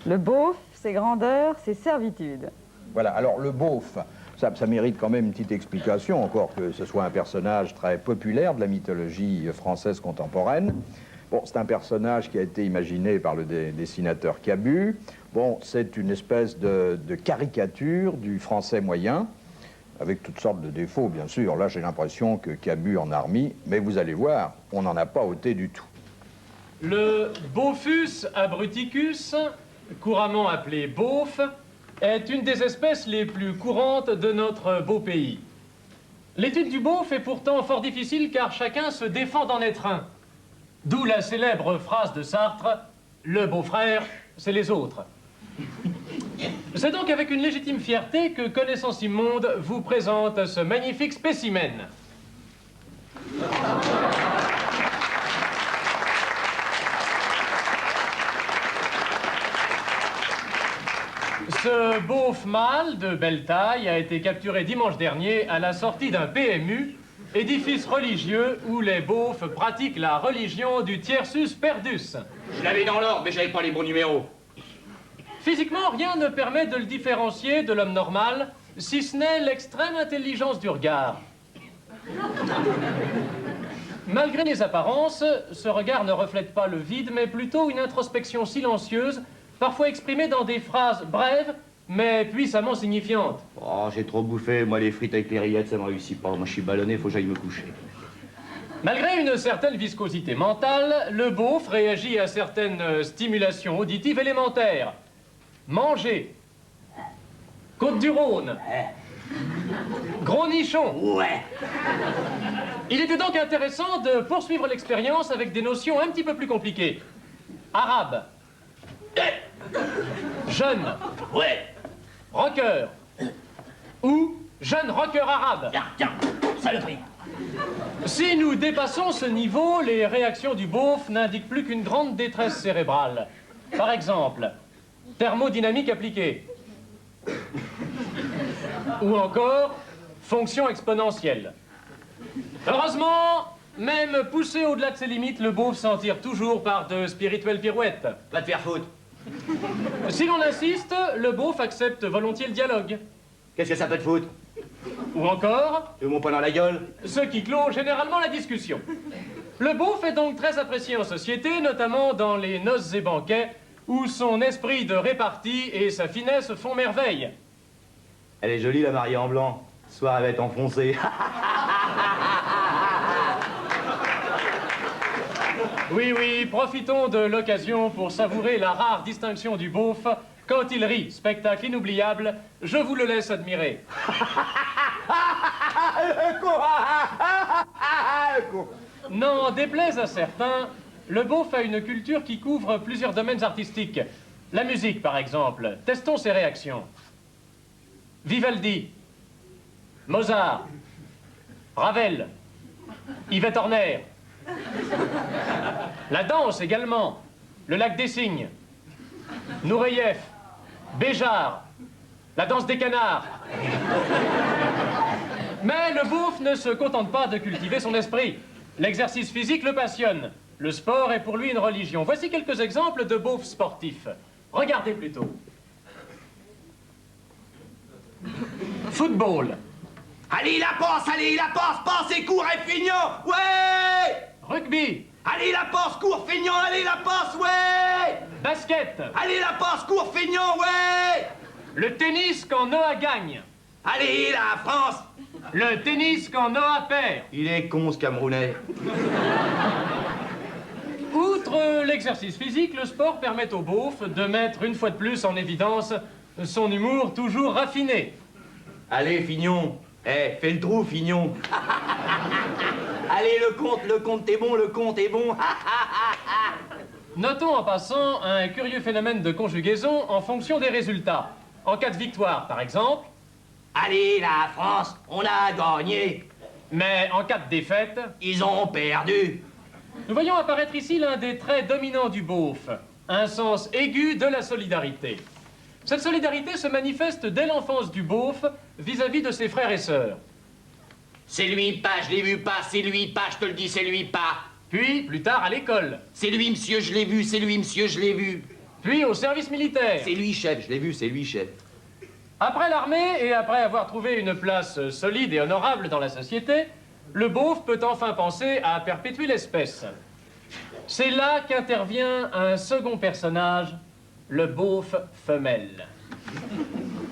Le beauf, c'est grandeur, c'est servitude. Voilà, alors le beauf, ça mérite quand même une petite explication, encore que ce soit un personnage très populaire de la mythologie française contemporaine. Bon, c'est un personnage qui a été imaginé par le dessinateur Cabu. Bon, c'est une espèce de caricature du français moyen, avec toutes sortes de défauts, bien sûr. Là, j'ai l'impression que Cabu en a remis, mais vous allez voir, on n'en a pas ôté du tout. Le Beaufus abruticus, couramment appelé beauf, est une des espèces les plus courantes de notre beau pays. L'étude du beauf est pourtant fort difficile car chacun se défend d'en être un. D'où la célèbre phrase de Sartre, « Le beau-frère, c'est les autres ». C'est donc avec une légitime fierté que Connaissance Immonde vous présente ce magnifique spécimen. Ce beauf mâle de belle taille a été capturé dimanche dernier à la sortie d'un PMU, édifice religieux où les beaufs pratiquent la religion du Tiersus Perdus. Je l'avais dans l'ordre, mais j'avais pas les bons numéros. Physiquement, rien ne permet de le différencier de l'homme normal, si ce n'est l'extrême intelligence du regard. Malgré les apparences, ce regard ne reflète pas le vide, mais plutôt une introspection silencieuse, parfois exprimée dans des phrases brèves, mais puissamment signifiantes. Oh, j'ai trop bouffé. Moi, les frites avec les rillettes, ça me réussit pas. Moi, je suis ballonné, faut que j'aille me coucher. Malgré une certaine viscosité mentale, le beauf réagit à certaines stimulations auditives élémentaires. Manger. Côte-du-Rhône. Gros nichon. Ouais. Il était donc intéressant de poursuivre l'expérience avec des notions un petit peu plus compliquées. Arabe. Jeune. Ouais. Rocker. Ou jeune rocker arabe. Tiens, saloperie. Si nous dépassons ce niveau, les réactions du beauf n'indiquent plus qu'une grande détresse cérébrale. Par exemple, thermodynamique appliquée. Ou encore, fonction exponentielle. Heureusement, même poussé au-delà de ses limites, le beauf s'en tire toujours par de spirituelles pirouettes. Va te faire foutre. Si l'on insiste, le beauf accepte volontiers le dialogue. Qu'est-ce que ça peut te foutre? Ou encore, Tu veux mon poing dans la gueule? ce qui clôt généralement la discussion. Le beauf est donc très apprécié en société, notamment dans les noces et banquets, où son esprit de répartie et sa finesse font merveille. Elle est jolie, la mariée en blanc. Ce soir, elle va être enfoncée. Oui, oui, profitons de l'occasion pour savourer la rare distinction du beauf. Quand il rit, spectacle inoubliable, je vous le laisse admirer. N'en déplaise à certains, le beauf a une culture qui couvre plusieurs domaines artistiques. La musique, par exemple. Testons ses réactions. Vivaldi, Mozart, Ravel, Yvette Horner. La danse également. Le lac des Cygnes, Nureyev, Béjart, la danse des canards. Mais le beauf ne se contente pas de cultiver son esprit. L'exercice physique le passionne. Le sport est pour lui une religion. Voici quelques exemples de beaufs sportifs. Regardez plutôt. Football. Allez, la passe et cours et feignant. Ouais. Rugby. Allez, la passe, cours, feignant, allez, la passe, ouais. Basket. Allez, la passe, cours, feignant, ouais. Le tennis quand Noah gagne. Allez, la France. Le tennis quand Noah perd. Il est con, ce Camerounais. Outre l'exercice physique, le sport permet au beauf de mettre une fois de plus en évidence son humour toujours raffiné. Allez, Fignon. Eh, fais le trou, Fignon. Allez, le compte est bon, le compte est bon. Notons en passant un curieux phénomène de conjugaison en fonction des résultats. En cas de victoire, par exemple. Allez, la France, on a gagné. Mais en cas de défaite, Ils ont perdu. nous voyons apparaître ici l'un des traits dominants du beauf, un sens aigu de la solidarité. Cette solidarité se manifeste dès l'enfance du beauf vis-à-vis de ses frères et sœurs. C'est lui pas, je l'ai vu pas, c'est lui pas, je te le dis, c'est lui pas. Puis, plus tard, à l'école. C'est lui, monsieur, je l'ai vu, c'est lui, monsieur, je l'ai vu. puis au service militaire. C'est lui, chef, je l'ai vu, c'est lui, chef. Après l'armée et après avoir trouvé une place solide et honorable dans la société, le beauf peut enfin penser à perpétuer l'espèce. C'est là qu'intervient un second personnage, le beauf femelle.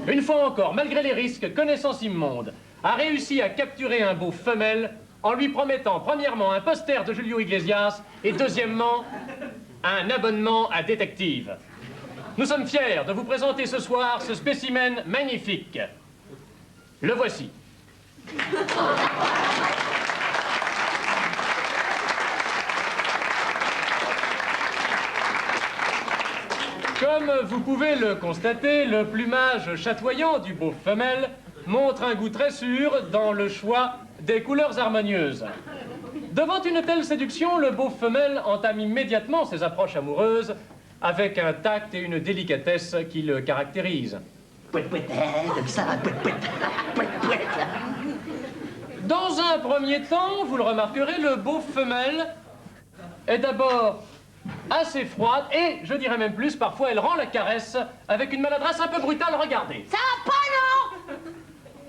Une fois encore, malgré les risques, Connaissance Immonde a réussi à capturer un beauf femelle en lui promettant premièrement un poster de Julio Iglesias et deuxièmement un abonnement à Détective. Nous sommes fiers de vous présenter ce soir ce spécimen magnifique. Le voici. Comme vous pouvez le constater, le plumage chatoyant du beauf femelle montre un goût très sûr dans le choix des couleurs harmonieuses. Devant une telle séduction, le beauf femelle entame immédiatement ses approches amoureuses avec un tact et une délicatesse qui le caractérisent. Comme ça, Dans un premier temps, vous le remarquerez, le beauf femelle est d'abord assez froide et, je dirais même plus, parfois elle rend la caresse avec une maladresse un peu brutale, regardez. Ça va pas, non?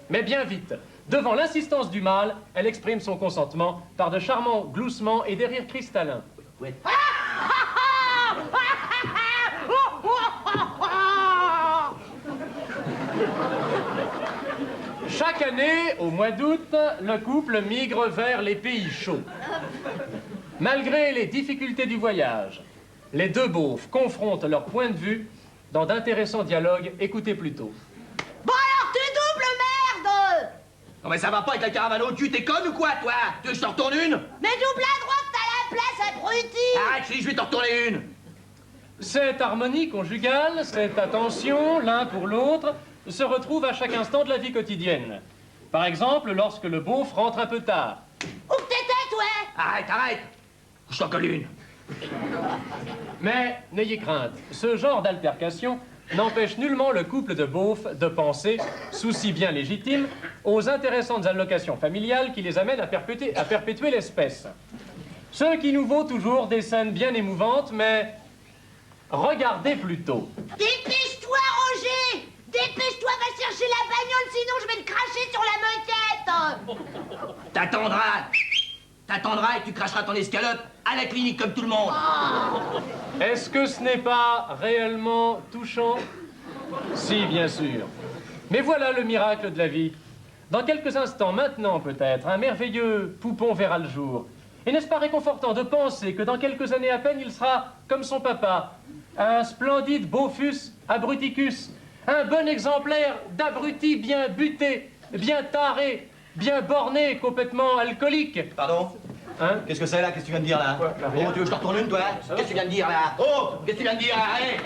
Mais bien vite, devant l'insistance du mâle, elle exprime son consentement par de charmants gloussements et des rires cristallins. Chaque année, au mois d'août, le couple migre vers les pays chauds. Malgré les difficultés du voyage, les deux beaufs confrontent leurs points de vue dans d'intéressants dialogues. Écoutez plutôt. Bon alors, tu doubles, merde! Non mais ça va pas avec la caravane au cul, t'es conne ou quoi, toi? Tu veux que je t'en retourne une? Mais double à droite, t'as la place, abruti! Arrête, je vais t'en retourner une! Cette harmonie conjugale, cette attention l'un pour l'autre, se retrouve à chaque instant de la vie quotidienne. Par exemple, lorsque le beauf rentre un peu tard. Où que t'étais, toi? Arrête, arrête! Je t'en colle une! Mais n'ayez crainte, ce genre d'altercation n'empêche nullement le couple de beaufs de penser, souci bien légitime, aux intéressantes allocations familiales qui les amènent à perpétuer l'espèce. Ce qui nous vaut toujours des scènes bien émouvantes, mais regardez plutôt. Dépêche-toi, Roger! Dépêche-toi, va chercher la bagnole, sinon je vais te cracher sur la moquette! T'attendras et tu cracheras ton escalope à la clinique comme tout le monde! Est-ce que ce n'est pas réellement touchant? Si, bien sûr. Mais voilà le miracle de la vie. Dans quelques instants, maintenant peut-être, un merveilleux poupon verra le jour. Et n'est-ce pas réconfortant de penser que dans quelques années à peine, il sera comme son papa, un splendide Beaufus abruticus, un bon exemplaire d'abruti bien buté, bien taré, bien borné, complètement alcoolique. Pardon? Hein? Qu'est-ce que c'est là? Qu'est-ce que tu viens de dire là? Quoi? Oh, tu veux que je t'en retourne une, toi? Qu'est-ce que tu viens de dire là? Oh! Qu'est-ce que tu viens de dire là? Allez!